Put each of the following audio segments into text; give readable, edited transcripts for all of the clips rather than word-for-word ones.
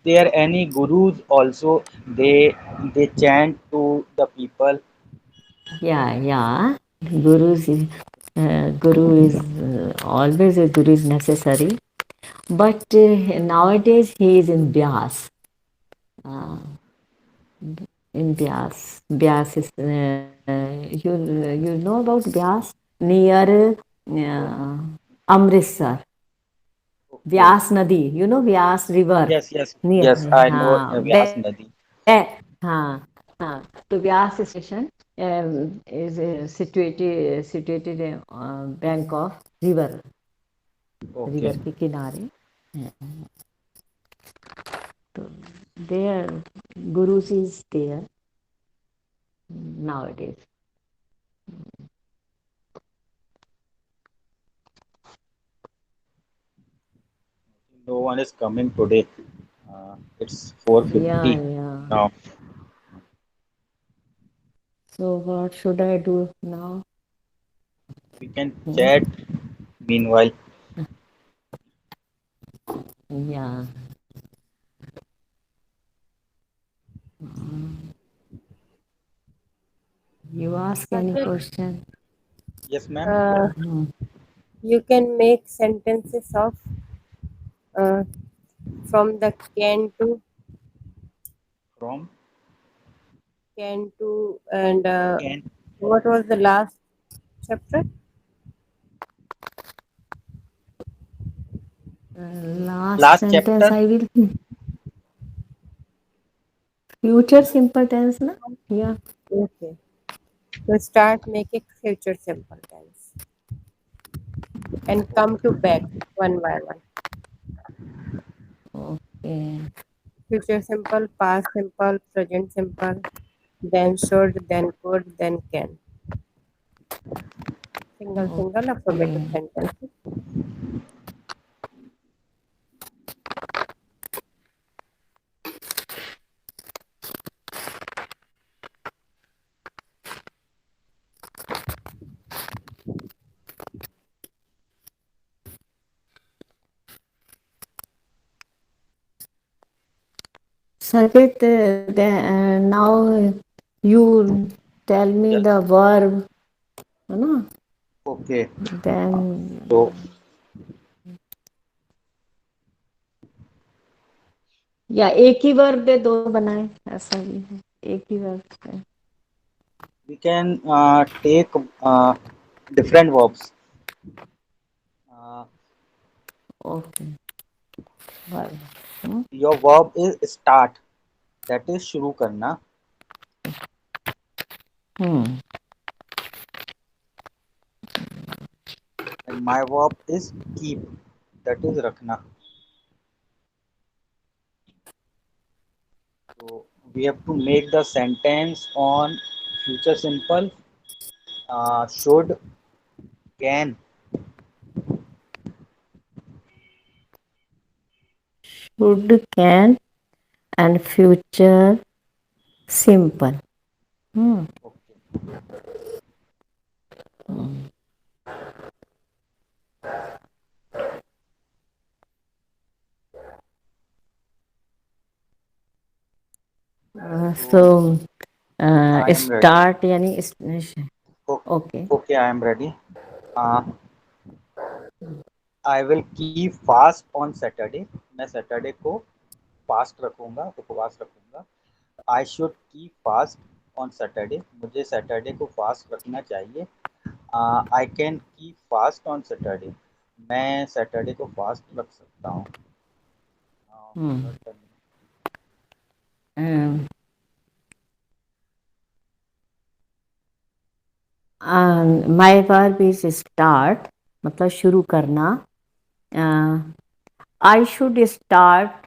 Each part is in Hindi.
there any gurus also? They chant to the people. Yeah, yeah. Guru is always a guru is necessary. But nowadays he is in Bias. Uh, in Bias. Bias is you know about Bias near Amritsar. Okay. Vyas Nadi, you know Vyas River Yes, yes, near yes. I know हाँ Vyas Nadi. हाँ हाँ तो व्यास station is situated in bank of river Okay. river के किनारे तो there gurus is there nowadays. No one is coming today. It's Yeah, 4:50 yeah. now. So what should I do now? We can Hmm? chat meanwhile. Yeah. You ask any Satyam, question. Yes, ma'am. uh, Hmm. you can make sentences of uh, from the From can to and can what was the last chapter? Last last sentence chapter. I will future simple tense na? Yeah. Okay. So start making future simple tense and come to back one by one. Okay. Future simple, past simple, present simple, then should, then could, then can. Single Okay. alphabetic sentences. Sakit, now you tell me Yes. the verb, है ना? Okay. Then So या एक ही वर्ब पे दो बनाए ऐसा भी है एक ही वर्ब पे we can take different verbs. Uh, okay verb your verb is start. That is शुरू करना. हम्म And my verb is keep. That is रखना. So we have to make the sentence on future simple. Should, can. Should can and future simple hmm Okay. So So I am ready. Start यानी Okay, okay okay, I am ready. Uh, I will keep fast on Saturday. मैं सैटरडे को फास्ट रखूंगा, उपवास रखूंगा. I should keep fast on Saturday. मुझे सैटरडे को फास्ट रखना चाहिए. I can keep fast on Saturday. मैं सैटरडे को फास्ट रख सकता हूँ. Your turn. My verb is start मतलब शुरू करना आई should start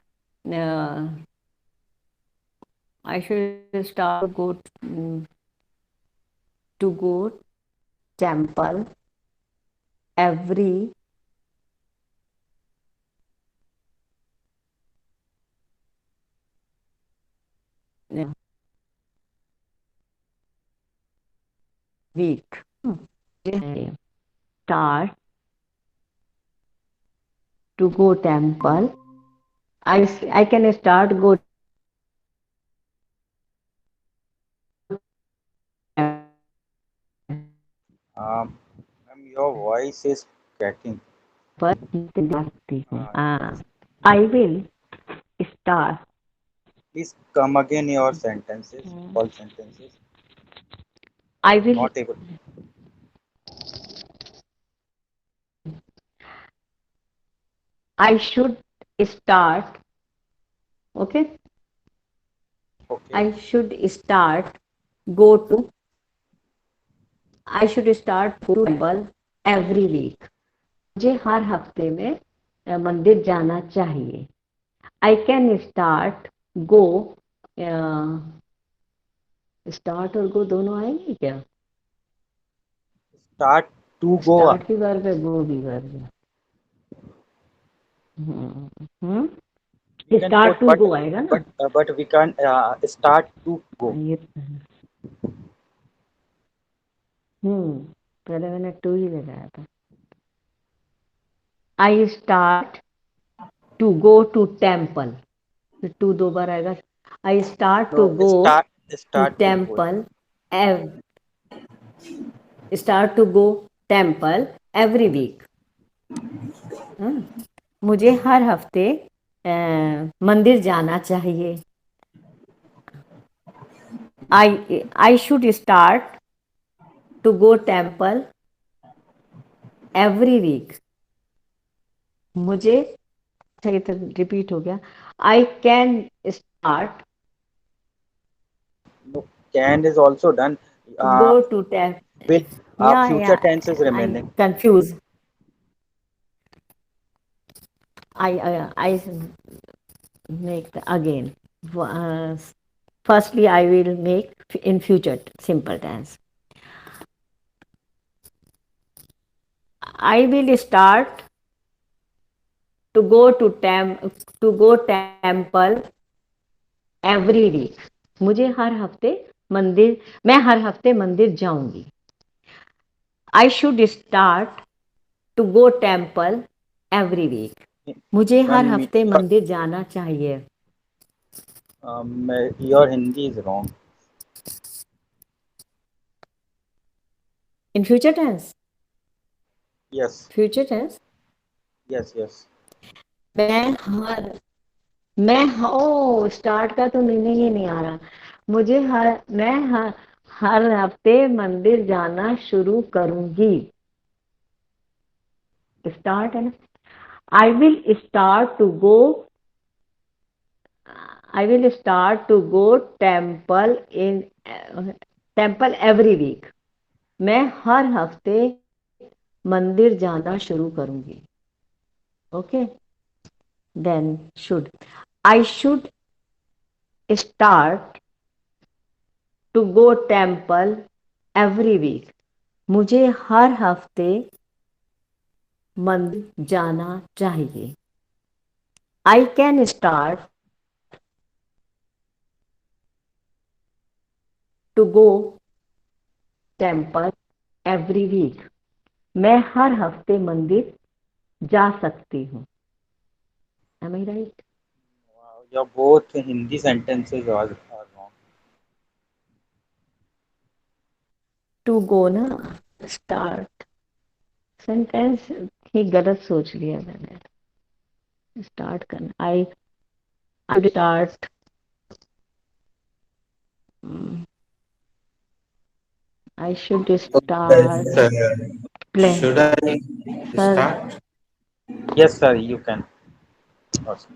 I should start to go temple every week. Start to go temple I can start go Ma'am, your voice is cracking. पर जाती हूँ. Yes. I will start. Please come again your sentences, all sentences. I I'm will not able. I should start. Okay. Okay. I should start go to I should start go to temple every week. मुझे हर हफ्ते में मंदिर जाना चाहिए. I can start go start और गो दोनों आएंगे क्या? Start to go. स्टार्ट भी वर्ब है, गो भी वर्ब है. We can start put, to go आएगा ना. but we can't start to go. ये पहले मैंने टू ही लगाया था. I start to go to temple. To दो बार आएगा. I start to No, go to start to go. Temple start to go temple every week. मुझे हर हफ्ते मंदिर जाना चाहिए. I should start to go temple every week. मुझे सही तो रिपीट हो गया. I can start No, can is also done. to go to temple. With future Yeah, tense is I'm remaining. confused. I make again. Firstly, I will make in future simple tense. I will start to go temple every week. मुझे हर हफ्ते मैं हर हफ्ते मंदिर जाऊंगी. I should start to go temple every week. मुझे हर Ma'am, हफ्ते मंदिर जाना चाहिए. your Hindi is wrong. In future tense. Yes, Future tense. yes. मैं स्टार्ट का तो मीनिंग ही नहीं आ रहा. मुझे हर हफ्ते मंदिर जाना शुरू करूंगी. स्टार्ट है ना. I will start to go temple every week. मैं हर हफ्ते मंदिर जाना शुरू करूंगी. Okay. Then should. I should start to go temple every week. मुझे हर हफ्ते मंदिर जाना चाहिए. I can start to go temple every week. मैं हर हफ्ते मंदिर जा सकती हूँ. Am I right? Wow, your both Hindi sentences are wrong. To go ना. स्टार्ट सेंटेंस ही गलत सोच लिया मैंने. स्टार्ट करना. I start I should start play. Should I sir start? Yes, sir, you can. Awesome.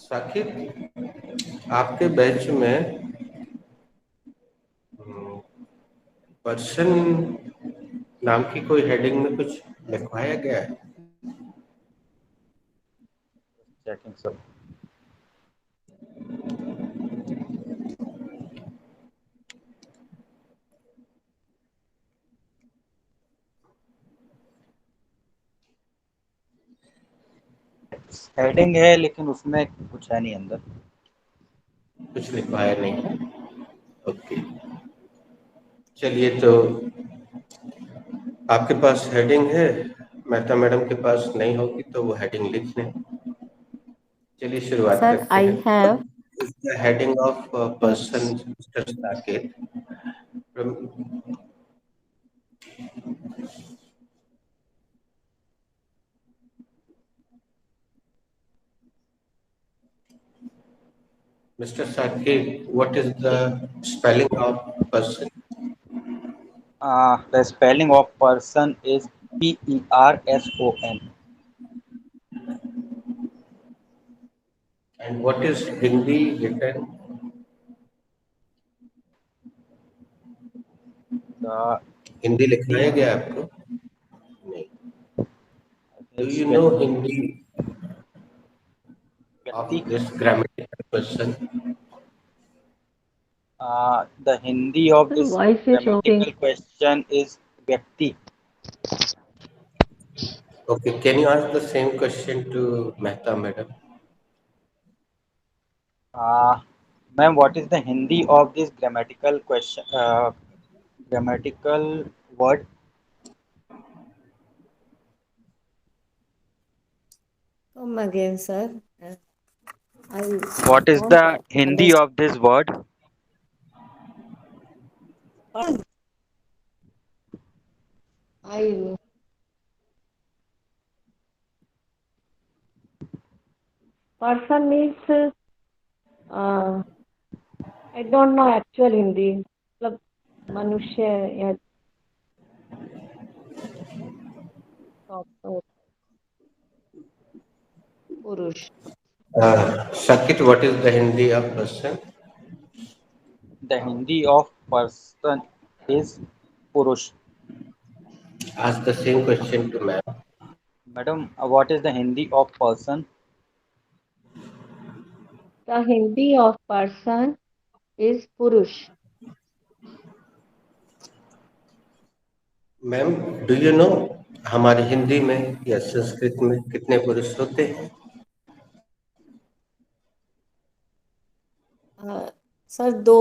Saqib, आपके बैच में पर्सन नाम की कोई हेडिंग में कुछ लिखवाया गया है? Checking, sir. हेडिंग है लेकिन उसमें कुछ है नहीं अंदर. कुछ लिखवाया नहीं है. ओके, चलिए, तो आपके पास हेडिंग है, मेहता मैडम के पास नहीं होगी तो वो हेडिंग लिख लें। चलिए शुरुआत Sir, करते I हैं। have. The heading of person mister Saket. Mr. Saket, what is the spelling of person? The spelling of person is Person. And what is Hindi written? The Hindi लिखना है Hindi क्या आपको? नहीं. Do is you know Hindi Vyakti. of this grammatical person? The Hindi of Sir, this voice is grammatical shocking. question is Vyakti. Okay, can you ask the same question to Mehta madam? Ma'am, what is the Hindi of this grammatical question? Grammatical word. Come again, sir. I What is don't the Hindi understand. of this word? I person means uh, I don't know actual Hindi. मतलब मनुष्य या पुरुष. Sakit, what is the Hindi of person? The Hindi of person is Purush. Ask the same question to ma'am. Madam, what is the Hindi of person? The Hindi of person is पुरुष. मैम, डू यू नो हमारे हिंदी में या संस्कृत में कितने पुरुष होते हैं? सर दो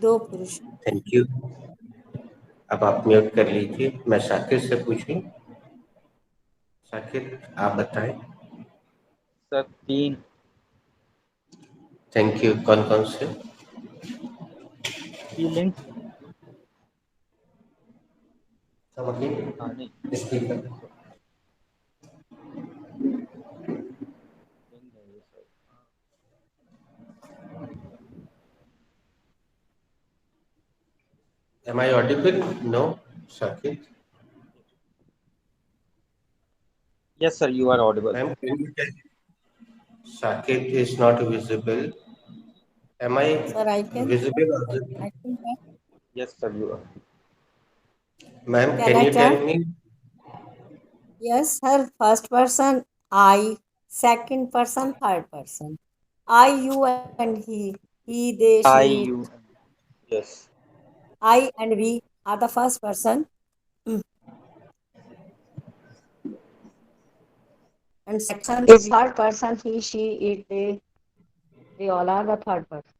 पुरुष. Thank you. अब आप म्यूट कर लीजिए। मैं शाकिर से पूछूं। शाकिर, आप बताएं। सर 3. Thank you. कौन कौन से? Feeling. नहीं. Speaker. Am I audible? No, Shakir. Yes, sir, you are audible. Ma'am, can you tell? Shakir is not visible. Am I Sir, I can. visible? I can tell. Yes, sir, you are. Ma'am, Can can I you tell tell? me? Yes, sir. First person I, second person third person. I, you, and he, they, I, she. you. Yes. I and we are the first person. And second is third person. He, she, it, they. They all are the third person.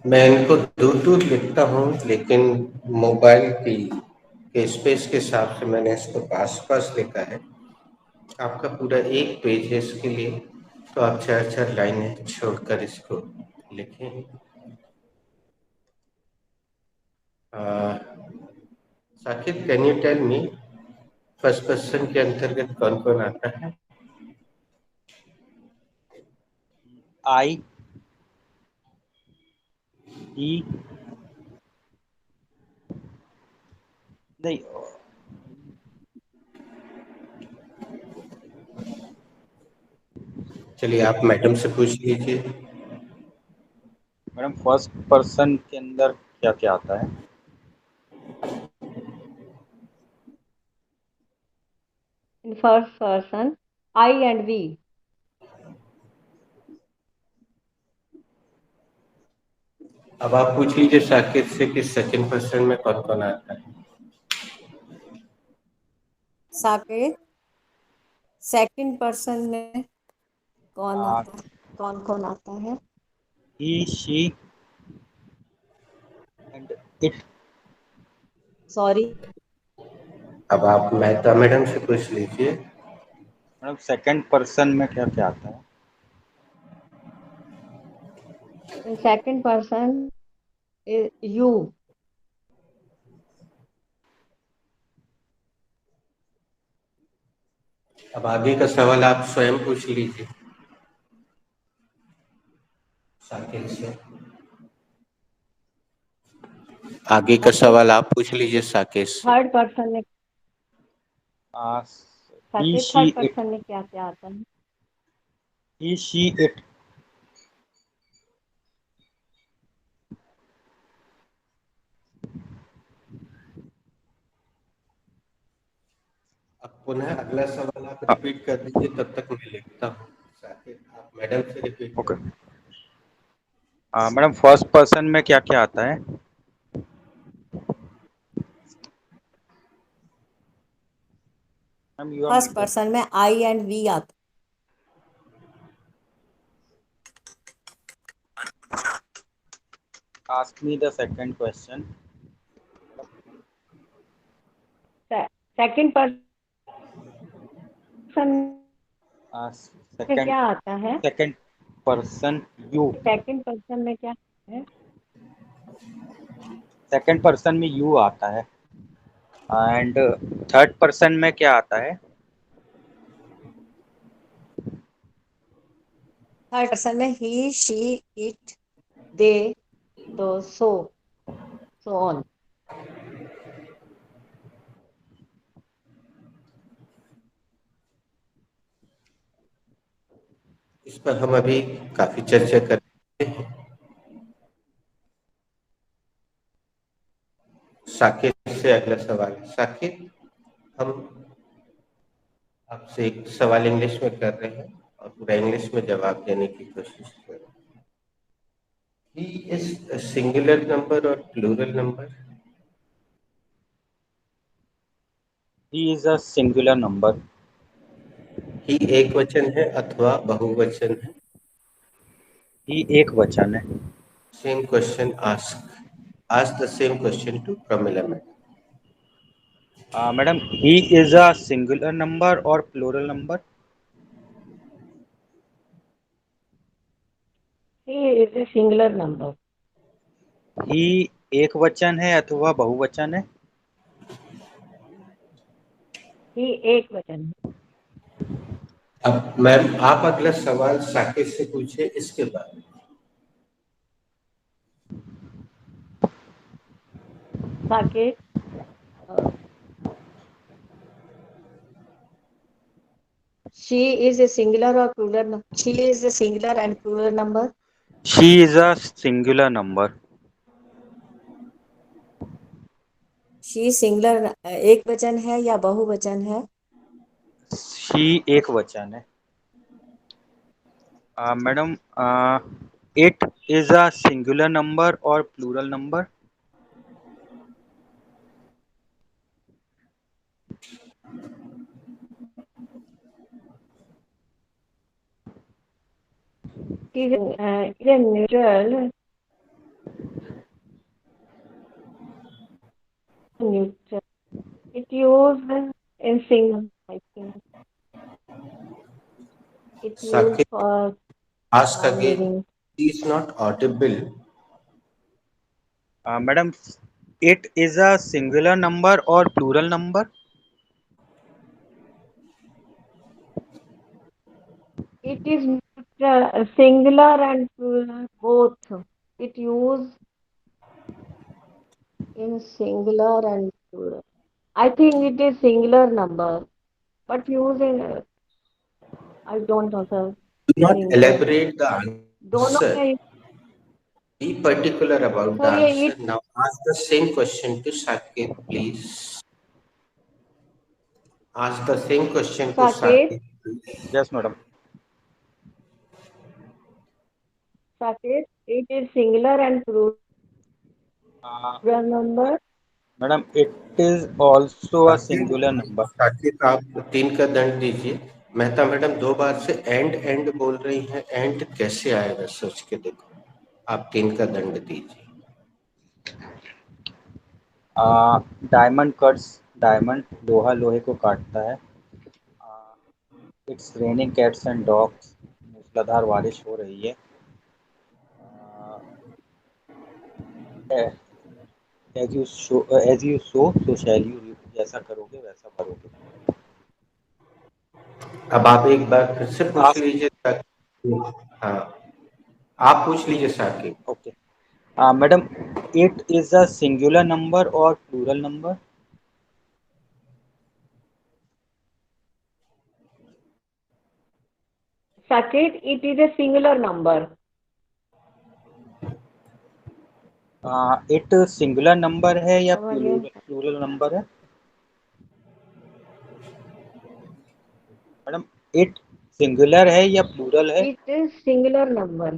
मैं इनको दूर दूर लिखता हूँ, लेकिन मोबाइल की के स्पेस के हिसाब से मैंने इसको पास पास लिखा है। आपका पूरा एक पेज है इसके लिए, तो आप 4-4 लाइनें छोड़कर इसको लिखें। Saqib, can you tell me first person के अंतर्गत कौन कौन आता है? I, he. नहीं. चलिए आप मैडम से पूछ लीजिए। मैडम, फर्स्ट पर्सन के अंदर क्या क्या आता है? In first person, I and we. अब आप पूछ लीजिए साकिब से कि सेकंड पर्सन में कौन कौन आता है। साकेत, सेकंड पर्सन में कौन uh, आता है, कौन कौन आता है? he, she and it. Sorry, अब आप मेहता मैडम से पूछ लीजिए। मैडम सेकंड पर्सन में क्या क्या आता है? Second person you. अब आगे का सवाल आप स्वयं पूछ लीजिए साकिब से। आगे का सवाल आप पूछ लीजिए साकेत से। थर्ड पर्सन में uh, he, Saket, third she, it. Person में क्या क्या आता है? He, she, it. अब पुनः अगला सवाल आप रिपीट कर दीजिए, तब तक मैं लिखता हूँ। साकेत, आप मैडम से रिपीट ओके। कर। मैडम फर्स्ट पर्सन में क्या क्या आता है? Ma'am you are first muted. Person में आई एंड वी आता Ask me the second question. है। सेकंड पर्सन में Second क्या आता है? second person you. Second person में क्या है? सेकंड पर्सन में you आता है। एंड थर्ड पर्सन में क्या आता है? थर्ड पर्सन में ही, शी, इट, दे, तो सो ऑन। इस पर हम अभी काफी चर्चा कर रहे हैं। साकेत से अगला सवाल। साकेत, हम आपसे एक सवाल इंग्लिश में कर रहे हैं और पूरा इंग्लिश में जवाब देने की कोशिश कर रहे हैं। ही इज सिंगुलर नंबर और plural number? He is a singular number. He एक वचन है अथवा बहुवचन है? He एक वचन है। Same question ask the same question to Pramila madam. Madam he is a singular number और plural number? He is a singular number. he एक वचन है अथवा बहुवचन है? ही एक वचन है। अब मैम आप अगला सवाल साकेत से पूछे, इसके बाद Saket, she is a singular or plural number? She is a singular and plural number. she is a singular number. she singular एक वचन है या बहुवचन है? she एक वचन है। Madam it is a singular number और plural number? Is a neutral. Neutral. It used in single. I think it used Saket for ask again, meaning. He is not Audible. Madam it is a singular number और plural number? It is singular and plural both. It used in singular and plural. I think it is singular number, but used in I don't know, sir. Do not Singular. elaborate the दोनों answer. में Be particular about the sir ये answer. it Now ask the same question to Saket, please. Ask the same question to Saket, Saket, please. Yes madam. Saket, it is singular and plural Uh, number. Madam it is also a Saqib singular number. Saqib आप 3 का दंड दीजिए। मेहता मैडम 2 बार से एंड एंड बोल रही हैं, एंड कैसे आएगा सोच के देखो। आप 3 का दंड दीजिए। डायमंड कट्स डायमंड, लोहा लोहे को काटता है। It's raining cats and dogs, मूसलाधार बारिश हो रही है। As you sow shall you reap, जैसा करोगे वैसा भरोगे। अब आप एक बार फिर से पूछ आस्क, लीजिए ताकि हाँ, आप पूछ लीजिए Saqib. Okay madam, it is a singular number और plural number. Saket, it is a singular number. It singular number है या Come again. प्लूरल नंबर है? मैडम इट सिंगुलर है या प्लूरल है? It is singular number.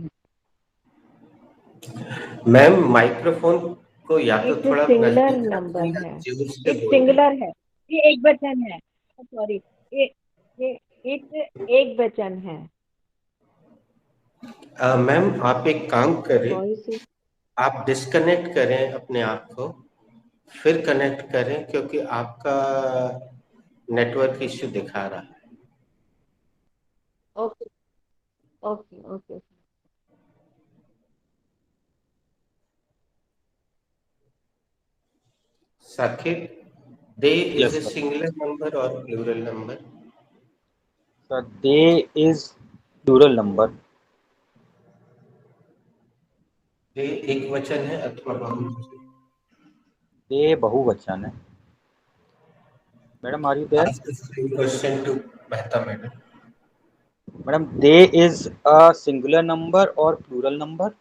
Ma'am microphone को या तो It is थोड़ा singular नजदीक number रखिए या है. जोर से It बोलिए। singular है. ये एक वचन है. Sorry. ये it एक वचन है. मैम आप एक काम करें, Voice is आप डिस्कनेक्ट करें अपने आप को, फिर कनेक्ट करें, क्योंकि आपका नेटवर्क इश्यू दिखा रहा है। okay. Okay. Okay. Saqib, they is yes a sir. Singular number और plural number? Sir they is plural number. They एक वचन है अथवा बहुवचन? दे बहुवचन है। Madam are you there? Question to Mehta madam. Madam they is a singular number और plural number.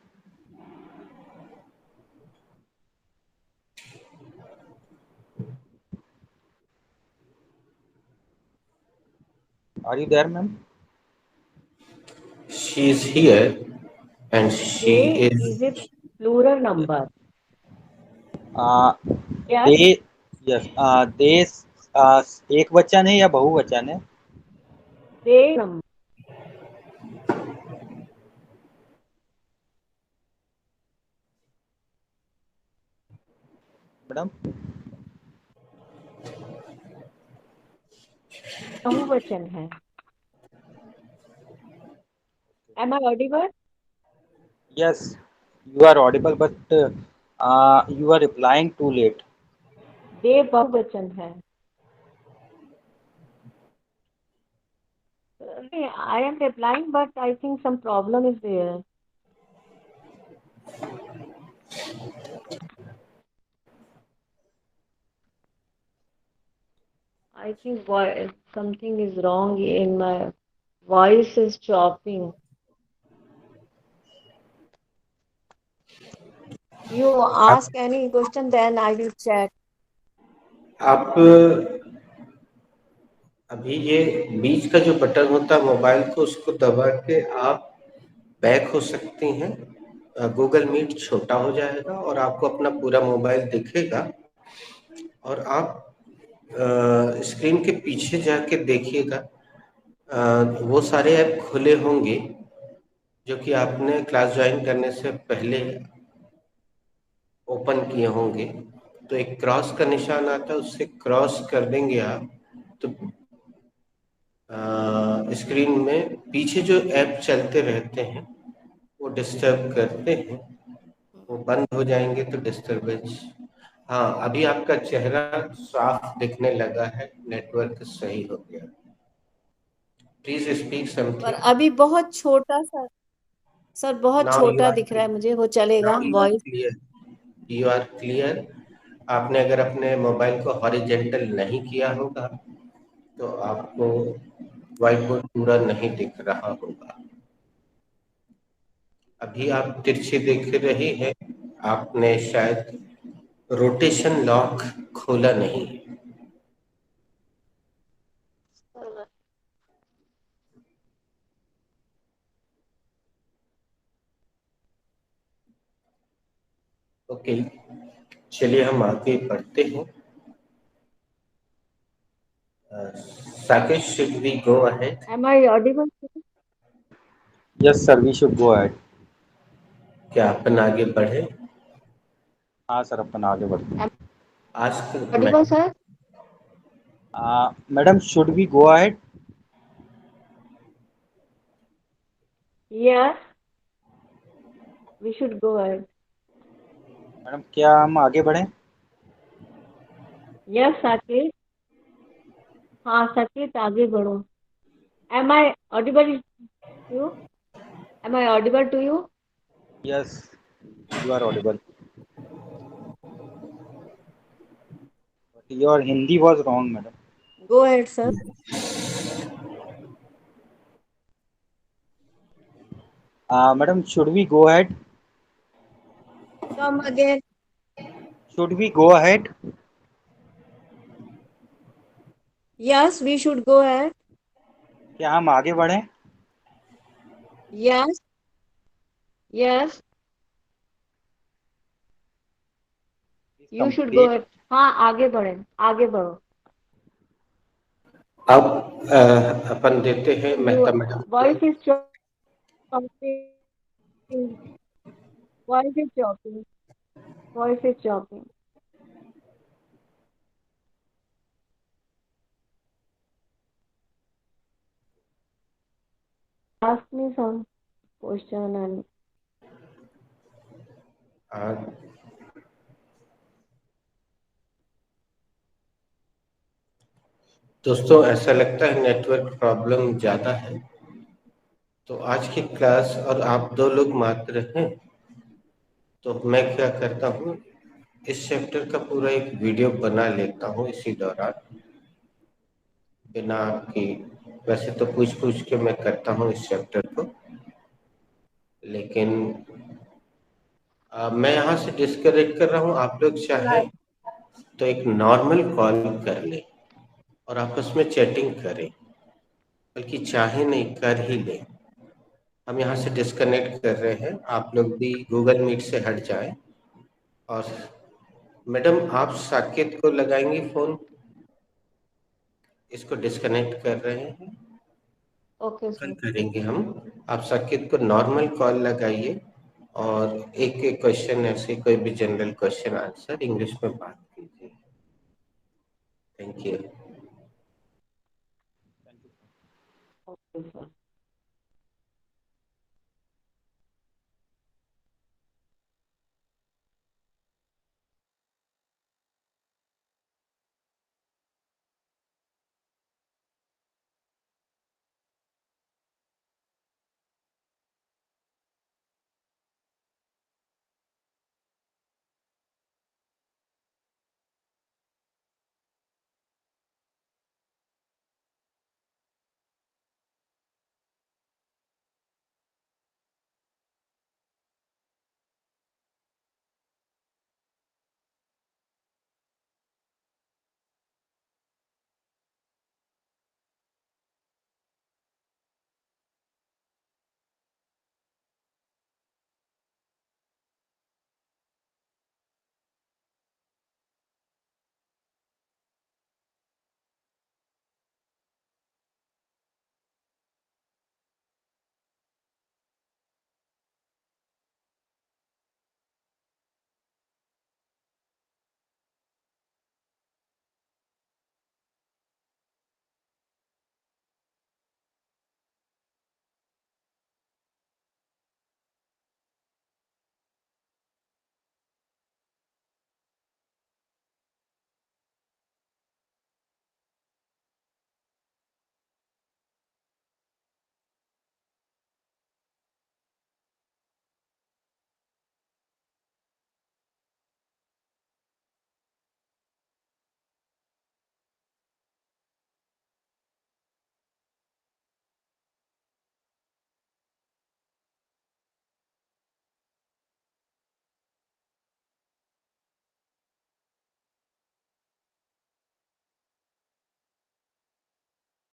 Are you there ma'am? She is here and she They is. is a plural number. They, Yes. Yes they एक वचन है या बहुवचन है? They number. मैडम बहुवचन है. Am I audible? Yes, you are audible but you are replying too late. They बहुवचन है. I am replying, but I think some problem is there. I think something is wrong in my voice is chopping. You ask any question, then I will check. आप अभी ये बीच का जो बटन होता है मोबाइल को, उसको दबा के आप बैक हो सकती हैं। गूगल मीट छोटा हो जाएगा और आपको अपना पूरा मोबाइल दिखेगा, और आप स्क्रीन के पीछे जाके देखिएगा। वो सारे ऐप खुले होंगे जो कि आपने क्लास ज्वाइन करने से पहले ओपन किए होंगे। तो एक क्रॉस का निशान आता है, उससे क्रॉस कर देंगे आप तो स्क्रीन में पीछे जो ऐप चलते रहते हैं वो डिस्टर्ब करते हैं, वो बंद हो जाएंगे तो डिस्टरबेंस। हाँ, अभी आपका चेहरा साफ दिखने लगा है, नेटवर्क सही हो गया। प्लीज स्पीक पर समथिंग। अभी बहुत छोटा सा, सर बहुत नाउ यू छोटा आर दिख रहा है मुझे, वो चलेगा now you are voice? Clear. You are clear. आपने अगर अपने मोबाइल को हॉरिजेंटल नहीं किया होगा तो आपको व्हाइट बोर्ड पूरा नहीं दिख रहा होगा। अभी आप तिरछे देख रहे हैं, आपने शायद रोटेशन लॉक खोला नहीं है। ओके, चलिए हम आगे बढ़ते हैं। Sakesh, should we go ahead? Am I audible? Yes sir, we should go ahead. क्या अपन आगे बढ़े? हाँ सर, अपन आगे बढ़ते हैं। आज मैं Audible, sir? Madam, should we go ahead? Yes, we should go ahead. Madam, क्या हम आगे बढ़ें? Yes, Saket. हाँ साकेत, आगे बढ़ो। Am I audible to you? Am I audible to you? Yes, you are audible. Your Hindi was wrong madam. Go ahead, sir. Madam, should we go ahead? Come again. Should we go ahead? Yes, we should go ahead. क्या हम आगे बढ़ें? Yes, yes, you should go complete. ahead. हाँ आगे बढ़े, आगे बढ़ो। अब अपन देते हैं मेहता Your मैडम को। voice is chopping. Voice is chopping. Voice is chopping. Ask me some question and आ, दोस्तों, ऐसा लगता है नेटवर्क प्रॉब्लम ज़्यादा है, तो आज की क्लास और आप 2 लोग मात्र हैं, तो मैं क्या करता हूँ, इस चैप्टर का पूरा एक वीडियो बना लेता हूँ इसी दौरान, बिना आपकी। वैसे तो पूछ के मैं करता हूँ इस चैप्टर को, लेकिन मैं यहाँ से डिस्कनेक्ट कर रहा हूँ। आप लोग चाहें तो एक नॉर्मल कॉल कर लें और आपस में चैटिंग करें, बल्कि चाहे नहीं कर ही लें। हम यहाँ से डिस्कनेक्ट कर रहे हैं, आप लोग भी गूगल मीट से हट जाएं। और मैडम, आप साकेत को लगाएंगी फोन? इसको डिस्कनेक्ट कर रहे हैं, okay, कल sir. करेंगे हम। आप साकेत को नॉर्मल कॉल लगाइए और एक एक क्वेश्चन, ऐसे कोई भी जनरल क्वेश्चन आंसर इंग्लिश में बात कीजिए। Thank you. Okay, sir.